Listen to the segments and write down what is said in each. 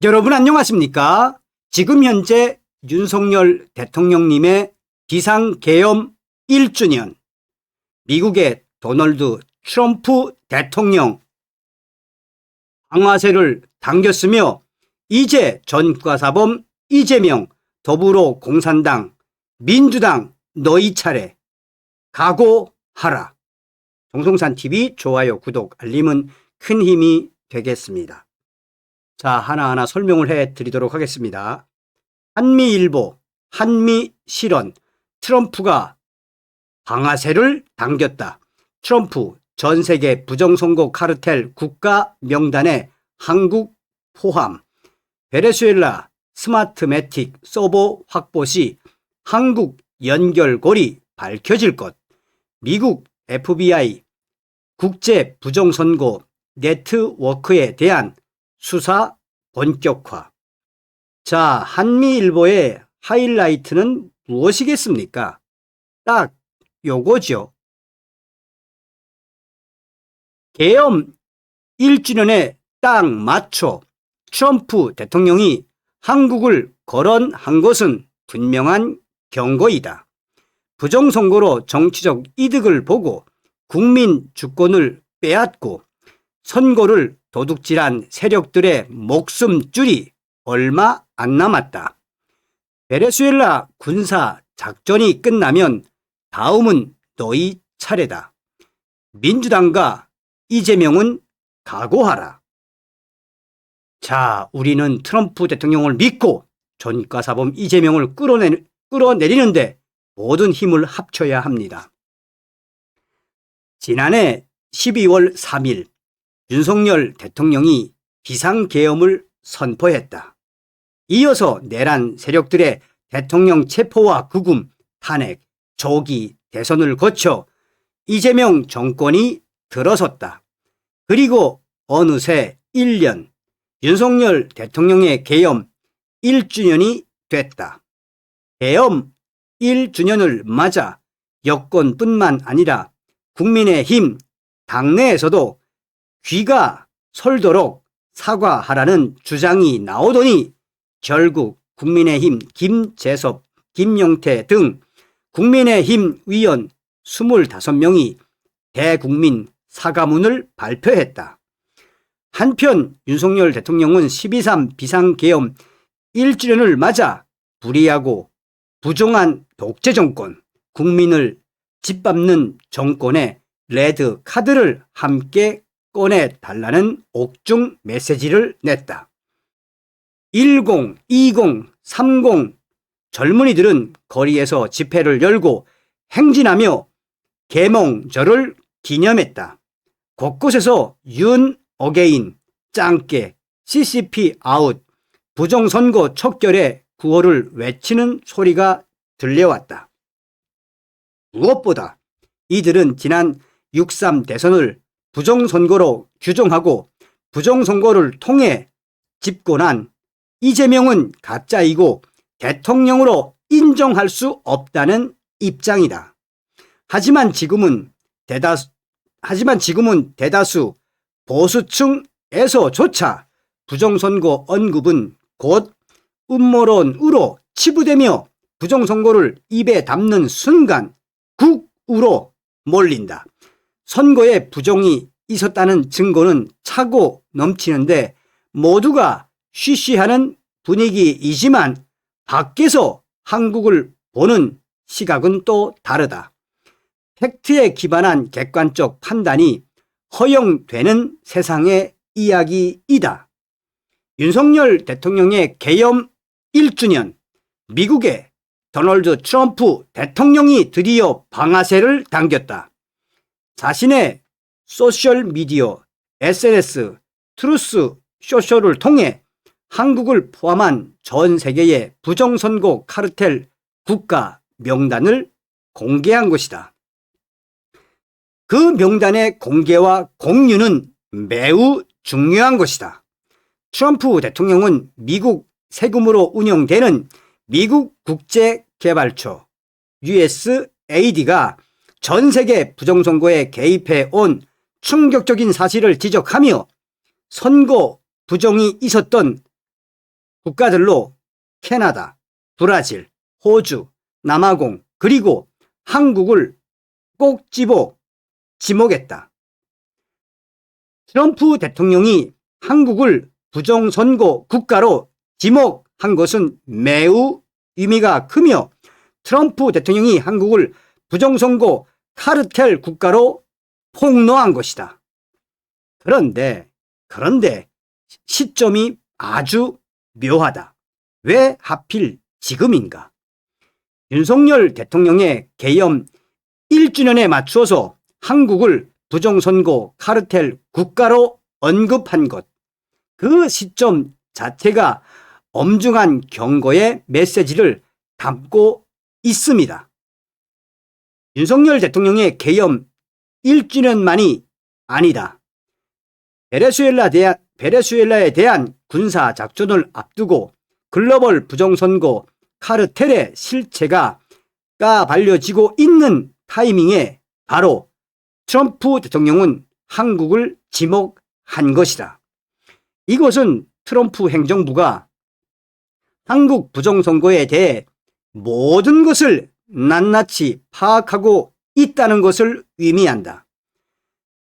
여러분 안녕하십니까? 지금 현재 윤석열 대통령님의 비상계엄 1주년, 미국의 도널드 트럼프 대통령 방아쇠를 당겼으며 이제 전과사범 이재명, 더불어공산당, 민주당 너희 차례 각오하라. 정성산TV 좋아요, 구독, 알림은 큰 힘이 되겠습니다. 자, 하나하나 설명을 해드리도록 하겠습니다. 한미일보, 한미실언, 트럼프가 방아쇠를 당겼다. 트럼프 전세계 부정선거 카르텔 국가 명단에 한국 포함. 베네수엘라 스마트매틱 서버 확보 시 한국 연결고리 밝혀질 것. 미국 FBI 국제 부정선거 네트워크에 대한 수사 본격화. 자, 한미일보의 하이라이트는 무엇이겠습니까? 딱 요거죠. 계엄 1주년에 딱 맞춰 트럼프 대통령이 한국을 거론한 것은 분명한 경고이다. 부정선거로 정치적 이득을 보고 국민 주권을 빼앗고 선거를 도둑질한 세력들의 목숨줄이 얼마 안 남았다. 베네수엘라 군사 작전이 끝나면 다음은 너희 차례다. 민주당과 이재명은 각오하라. 자, 우리는 트럼프 대통령을 믿고 전과사범 이재명을 끌어내리는데 모든 힘을 합쳐야 합니다. 지난해 12월 3일 윤석열 대통령이 비상계엄을 선포했다. 이어서 내란 세력들의 대통령 체포와 구금, 탄핵, 조기 대선을 거쳐 이재명 정권이 들어섰다. 그리고 어느새 1년, 윤석열 대통령의 계엄 1주년이 됐다. 계엄 1주년을 맞아 여권뿐만 아니라 국민의힘 당내에서도 귀가 솔도록 사과하라는 주장이 나오더니 결국 국민의힘 김재섭, 김용태 등 국민의힘 위원 25명이 대국민 사과문을 발표했다. 한편 윤석열 대통령은 12.3 비상계엄 1주년을 맞아 불의하고 부정한 독재 정권, 국민을 짓밟는 정권의 레드 카드를 함께 꺼내달라는 옥중 메시지를 냈다. 10, 20, 30 젊은이들은 거리에서 집회를 열고 행진하며 계몽절을 기념했다. 곳곳에서 윤 어게인, 짱깨, CCP 아웃, 부정선거 척결의 구호를 외치는 소리가 들려왔다. 무엇보다 이들은 지난 6.3 대선을 부정선거로 규정하고 부정선거를 통해 집권한 이재명은 가짜이고 대통령으로 인정할 수 없다는 입장이다. 하지만 지금은 대다수 보수층에서조차 부정선거 언급은 곧 음모론으로 치부되며 부정선거를 입에 담는 순간 국으로 몰린다. 선거에 부정이 있었다는 증거는 차고 넘치는데 모두가 쉬쉬하는 분위기이지만 밖에서 한국을 보는 시각은 또 다르다. 팩트에 기반한 객관적 판단이 허용되는 세상의 이야기이다. 윤석열 대통령의 계엄 1주년, 미국의 도널드 트럼프 대통령이 드디어 방아쇠를 당겼다. 자신의 소셜미디어, SNS, 트루스 소셜을 통해 한국을 포함한 전 세계의 부정선거 카르텔 국가 명단을 공개한 것이다. 그 명단의 공개와 공유는 매우 중요한 것이다. 트럼프 대통령은 미국 세금으로 운영되는 미국 국제개발처 USAID가 전 세계 부정선거에 개입해 온 충격적인 사실을 지적하며 선거 부정이 있었던 국가들로 캐나다, 브라질, 호주, 남아공 그리고 한국을 꼭 집어 지목했다. 트럼프 대통령이 한국을 부정선거 국가로 지목한 것은 매우 의미가 크며 트럼프 대통령이 한국을 부정선거 카르텔 국가로 폭로한 것이다. 그런데 시점이 아주 묘하다. 왜 하필 지금인가? 윤석열 대통령의 개엄 1주년에 맞추어서 한국을 부정선거 카르텔 국가로 언급한 것, 그 시점 자체가 엄중한 경고의 메시지를 담고 있습니다. 윤석열 대통령의 개엄 1주년만이 아니다. 베네수엘라에 대한 군사작전을 앞두고 글로벌 부정선거 카르텔의 실체가 까발려지고 있는 타이밍에 바로 트럼프 대통령은 한국을 지목한 것이다. 이것은 트럼프 행정부가 한국 부정선거에 대해 모든 것을 낱낱이 파악하고 있다는 것을 의미한다.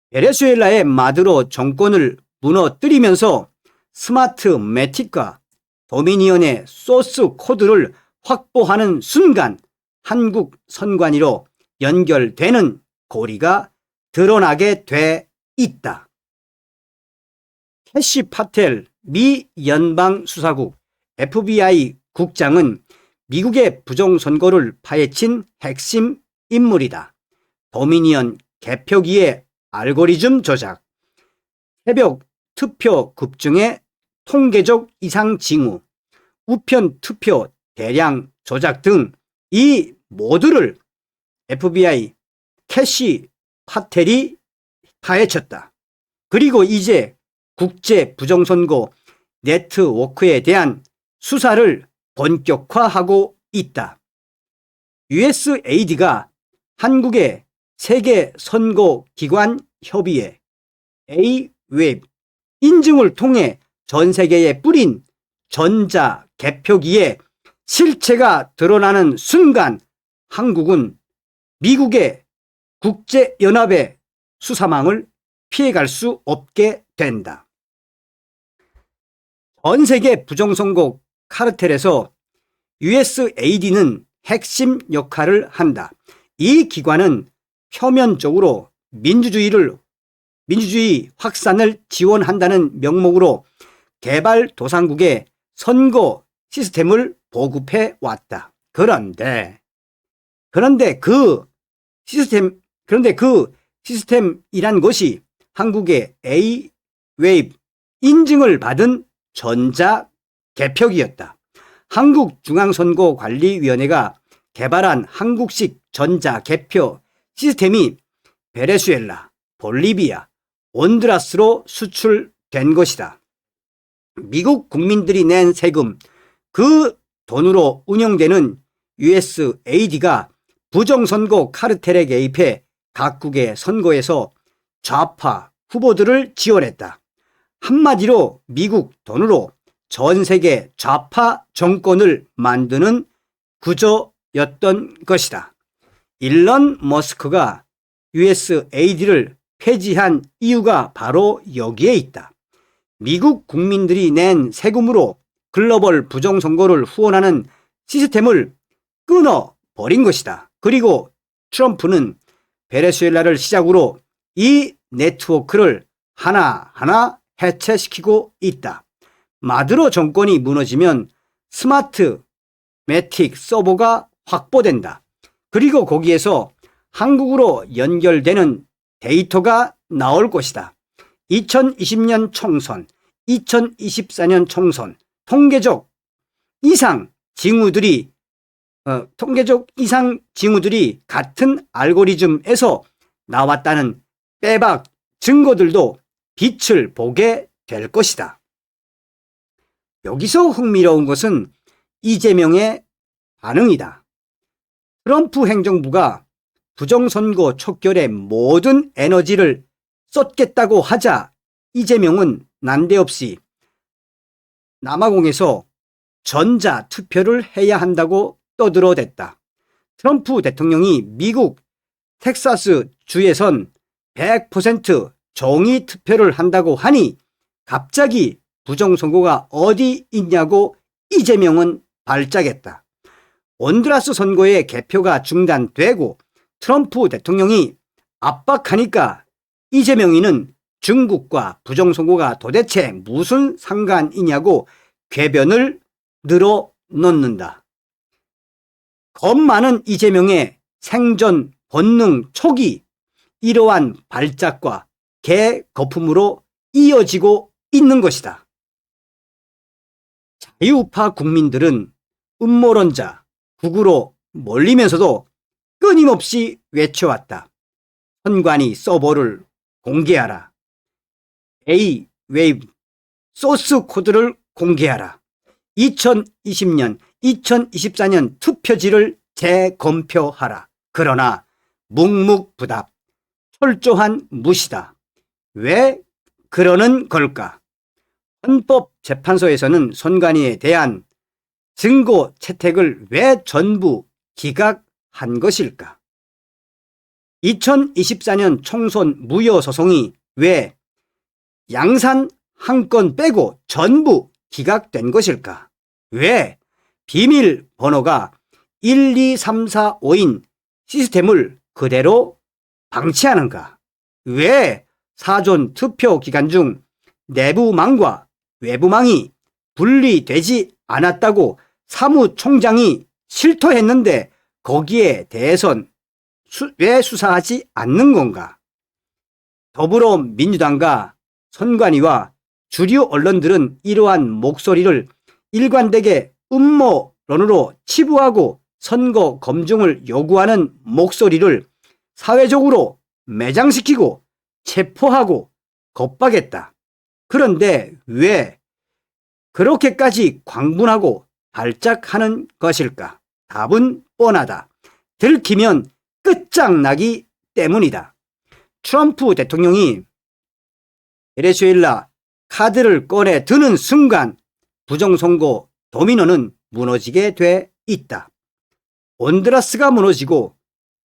베네수엘라의 마두로 정권을 무너뜨리면서 스마트매틱과 도미니언의 소스 코드를 확보하는 순간 한국 선관위로 연결되는 고리가 드러나게 돼 있다. 캐시 파텔 미 연방수사국 FBI 국장은 미국의 부정선거를 파헤친 핵심 인물이다. 도미니언 개표기의 알고리즘 조작, 새벽 투표 급증의 통계적 이상 징후, 우편 투표 대량 조작 등 이 모두를 FBI 캐시 파텔이 파헤쳤다. 그리고 이제 국제 부정선거 네트워크에 대한 수사를 본격화하고 있다. USAID가 한국의 세계선거기관협의회 A-Web 인증을 통해 전 세계에 뿌린 전자개표기의 실체가 드러나는 순간 한국은 미국의 국제연합의 수사망을 피해갈 수 없게 된다. 전 세계 부정선거 카르텔에서 USAID는 핵심 역할을 한다. 이 기관은 표면적으로 민주주의 확산을 지원한다는 명목으로 개발도상국에 선거 시스템을 보급해 왔다. 그런데 그 시스템이란 것이 한국의 A-Wave 인증을 받은 전자개표기였다. 한국중앙선거관리위원회가 개발한 한국식 전자개표 시스템이 베네수엘라, 볼리비아, 온두라스로 수출된 것이다. 미국 국민들이 낸 세금, 그 돈으로 운영되는 USAID가 부정선거 카르텔에 개입해 각국의 선거에서 좌파 후보들을 지원했다. 한마디로 미국 돈으로 전 세계 좌파 정권을 만드는 구조였던 것이다. 일론 머스크가 USAID를 폐지한 이유가 바로 여기에 있다. 미국 국민들이 낸 세금으로 글로벌 부정선거를 후원하는 시스템을 끊어버린 것이다. 그리고 트럼프는 베네수엘라를 시작으로 이 네트워크를 하나하나 해체시키고 있다. 마두로 정권이 무너지면 스마트 매틱 서버가 확보된다. 그리고 거기에서 한국으로 연결되는 데이터가 나올 것이다. 2020년 총선, 2024년 총선, 통계적 이상 징후들이 같은 알고리즘에서 나왔다는 빼박 증거들도 빛을 보게 될 것이다. 여기서 흥미로운 것은 이재명의 반응이다. 트럼프 행정부가 부정선거 촉결에 모든 에너지를 쏟겠다고 하자 이재명은 난데없이 남아공에서 전자 투표를 해야 한다고 떠들어댔다. 트럼프 대통령이 미국 텍사스 주에선 100% 정의 투표를 한다고 하니 갑자기 부정선거가 어디 있냐고 이재명은 발작했다. 온두라스 선거의 개표가 중단되고 트럼프 대통령이 압박하니까 이재명이는 중국과 부정선거가 도대체 무슨 상관이냐고 궤변을 늘어놓는다. 겁 많은 이재명의 생존 본능 촉이 이러한 발작과 개거품으로 이어지고 있는 것이다. 자유우파 국민들은 음모론자 극우로 몰리면서도 끊임없이 외쳐왔다. 선관위 서버를 공개하라. A-웨이브 소스 코드를 공개하라. 2020년, 2024년 투표지를 재검표하라. 그러나 묵묵부답, 철저한 무시다. 왜 그러는 걸까? 헌법재판소에서는 선관위에 대한 증거 채택을 왜 전부 기각한 것일까? 2024년 총선 무효소송이 왜 양산 한 건 빼고 전부 기각된 것일까? 왜 비밀번호가 1, 2, 3, 4, 5인 시스템을 그대로 방치하는가? 왜 사전 투표 기간 중 내부망과 외부망이 분리되지 않았다고 사무총장이 실토했는데 거기에 대해선 왜 수사하지 않는 건가? 더불어민주당과 선관위와 주류 언론들은 이러한 목소리를 일관되게 음모론으로 치부하고 선거 검증을 요구하는 목소리를 사회적으로 매장시키고 체포하고 겁박했다. 그런데 왜 그렇게까지 광분하고 발작하는 것일까? 답은 뻔하다. 들키면 끝장나기 때문이다. 트럼프 대통령이 베네수엘라 카드를 꺼내 드는 순간 부정선거 도미노는 무너지게 돼 있다. 온두라스가 무너지고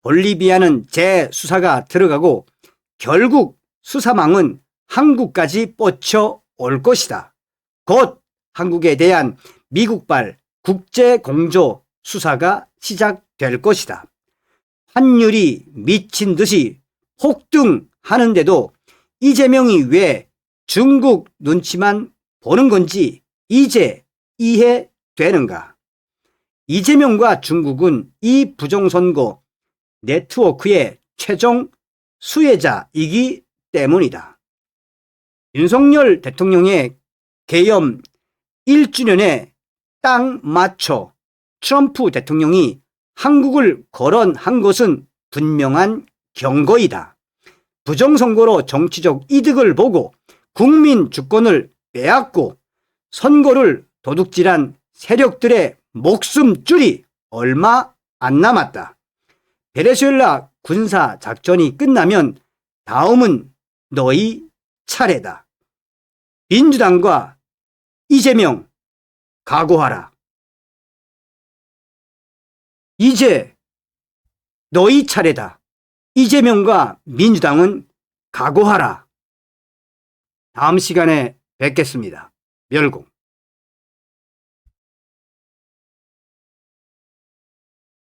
볼리비아는 재수사가 들어가고 결국 수사망은 한국까지 뻗쳐올 것이다. 곧 한국에 대한 미국발 국제공조 수사가 시작될 것이다. 환율이 미친 듯이 폭등하는데도 이재명이 왜 중국 눈치만 보는 건지 이제 이해되는가? 이재명과 중국은 이 부정선거 네트워크의 최종 수혜자이기 때문이다. 윤석열 대통령의 계엄 1주년에 딱 맞춰 트럼프 대통령이 한국을 거론한 것은 분명한 경고이다. 부정선거로 정치적 이득을 보고 국민 주권을 빼앗고 선거를 도둑질한 세력들의 목숨줄이 얼마 안 남았다. 베네수엘라 군사작전이 끝나면 다음은 너희 차례다. 민주당과 이재명 각오하라. 이제 너희 차례다. 이재명과 민주당은 각오하라. 다음 시간에 뵙겠습니다. 멸공.